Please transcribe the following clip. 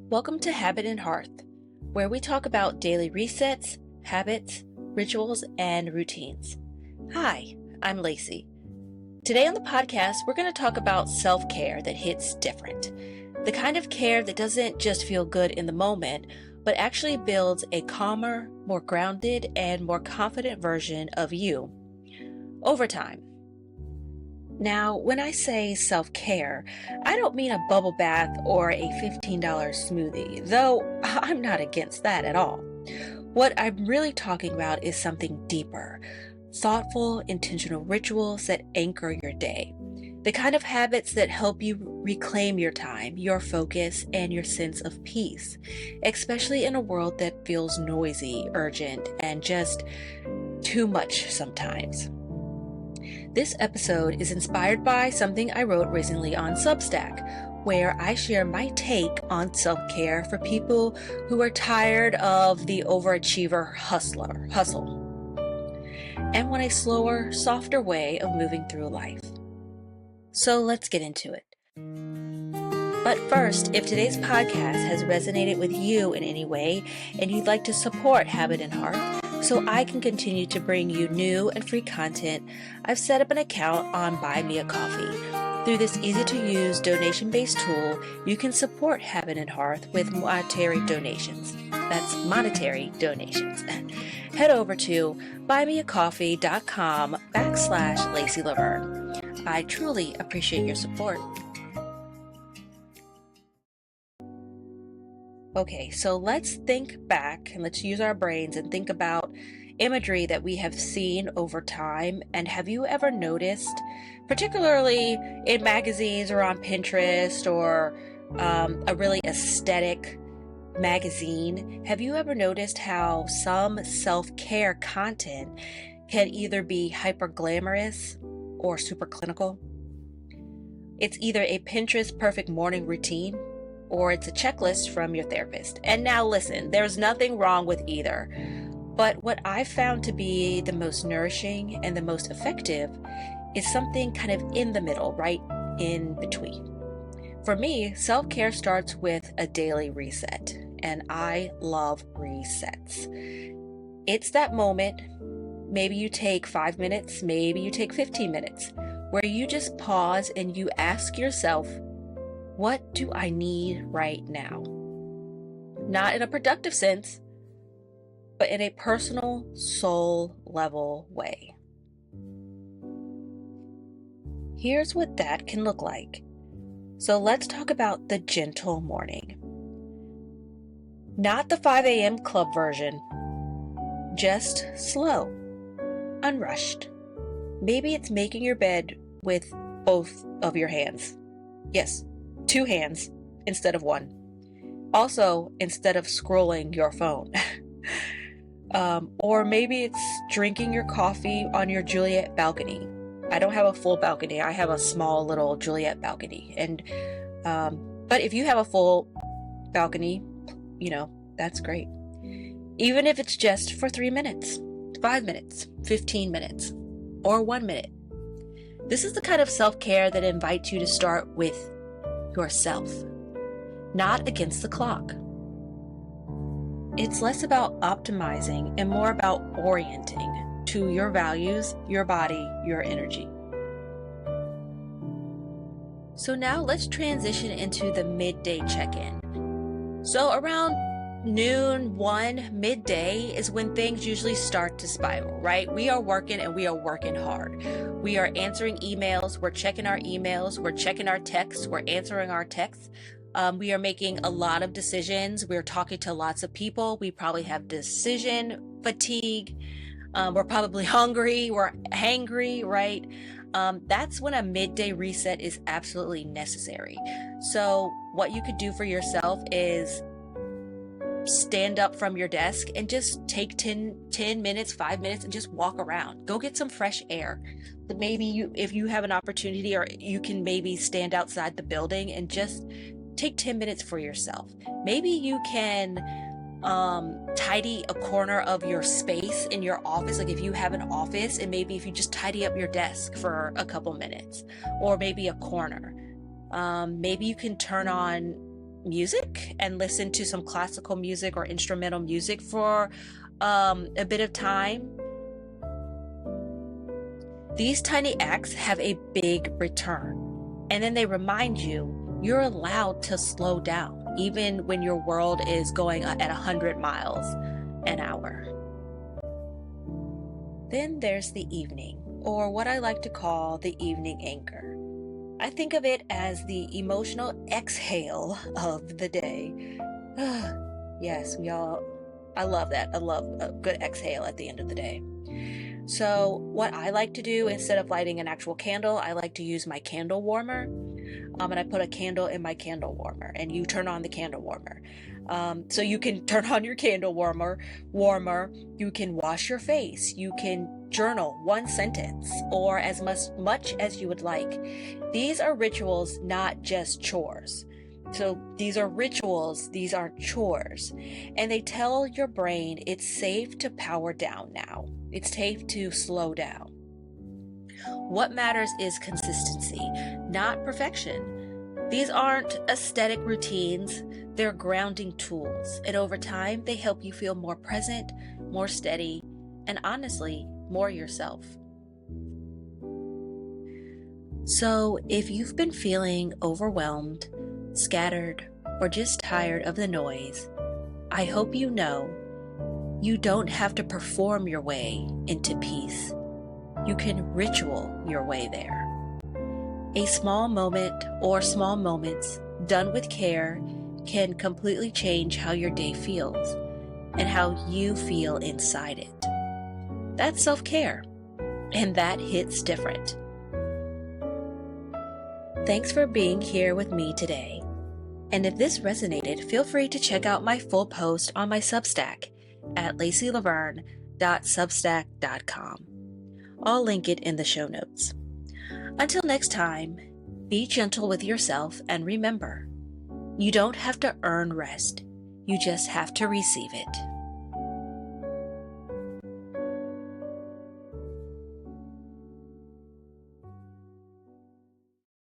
Welcome to Habit and Hearth, where we talk about daily resets, habits, rituals, and routines. Hi, I'm Lacey. Today on the podcast, we're going to talk about self-care that hits different. The kind of care that doesn't just feel good in the moment, but actually builds a calmer, more grounded, and more confident version of you over time. Now, when I say self-care, I don't mean a bubble bath or a $15 smoothie, though I'm not against that at all. What I'm really talking about is something deeper, thoughtful, intentional rituals that anchor your day. The kind of habits that help you reclaim your time, your focus, and your sense of peace, especially in a world that feels noisy, urgent, and just too much sometimes. This episode is inspired by something I wrote recently on Substack, where I share my take on self-care for people who are tired of the overachiever hustle, and want a slower, softer way of moving through life. So let's get into it. But first, if today's podcast has resonated with you in any way and you'd like to support Habit and Hearth so I can continue to bring you new and free content, I've set up an account on Buy Me a Coffee. Through this easy-to-use donation-based tool, you can support Habit and Hearth with monetary donations. That's monetary donations. Head over to buymeacoffee.com/Lacey Laverne. I truly appreciate your support. Okay, so let's think back and let's use our brains and think about imagery that we have seen over time. And have you ever noticed, particularly in magazines or on Pinterest or a really aesthetic magazine, have you ever noticed how some self-care content can either be hyper glamorous or super clinical? It's either a Pinterest perfect morning routine or it's a checklist from your therapist. And now listen, there's nothing wrong with either. But what I've found to be the most nourishing and the most effective is something kind of in the middle, right in between. For me, self-care starts with a daily reset, and I love resets. It's that moment, maybe you take 5 minutes, maybe you take 15 minutes, where you just pause and you ask yourself, what do I need right now? Not in a productive sense, but in a personal, soul level way. Here's what that can look like. So let's talk about the gentle morning. Not the 5 a.m. club version, just slow, unrushed. Maybe it's making your bed with both of your hands. Yes, 2 hands instead of 1. Also, instead of scrolling your phone. Or maybe it's drinking your coffee on your Juliet balcony. I don't have a full balcony. I have a small little Juliet balcony. And but if you have a full balcony, that's great. Even if it's just for 3 minutes, 5 minutes, 15 minutes, or 1 minute. This is the kind of self-care that invites you to start with yourself, not against the clock. It's less about optimizing and more about orienting to your values, your body, your energy. So now let's transition into the midday check-in. So around noon, 1, midday is when things usually start to spiral, right? We are working and we are working hard. We are answering emails, we're checking our emails, we're checking our texts, we're answering our texts. We are making a lot of decisions. We're talking to lots of people. We probably have decision fatigue. We're probably hungry. We're hangry, right? That's when a midday reset is absolutely necessary. So what you could do for yourself is stand up from your desk and just take 10 minutes, 5 minutes and just walk around. Go get some fresh air. But maybe if you have an opportunity, or you can maybe stand outside the building and just take 10 minutes for yourself. Maybe you can tidy a corner of your space in your office. Like if you have an office, and maybe if you just tidy up your desk for a couple minutes, or maybe a corner. Maybe you can turn on music and listen to some classical music or instrumental music for a bit of time. These tiny acts have a big return, and then they remind you you're allowed to slow down, even when your world is going at 100 miles an hour. Then there's the evening, or what I like to call the evening anchor. I think of it as the emotional exhale of the day. Yes, I love that. I love a good exhale at the end of the day. So what I like to do, instead of lighting an actual candle, I like to use my candle warmer. And I put a candle in my candle warmer, and you turn on the candle warmer. So you can turn on your candle warmer, you can wash your face, you can journal one sentence, or as much as you would like. These are rituals, not just chores. So these are rituals, these aren't chores. And they tell your brain it's safe to power down now. It's safe to slow down. What matters is consistency, not perfection. These aren't aesthetic routines, they're grounding tools. And over time, they help you feel more present, more steady, and honestly, more yourself. So if you've been feeling overwhelmed, scattered, or just tired of the noise, I hope you know you don't have to perform your way into peace. You can ritual your way there. A small moment or small moments done with care can completely change how your day feels and how you feel inside it. That's self-care, and that hits different. Thanks for being here with me today. And if this resonated, feel free to check out my full post on my Substack at laceylaverne.substack.com. I'll link it in the show notes. Until next time, be gentle with yourself and remember, you don't have to earn rest. You just have to receive it.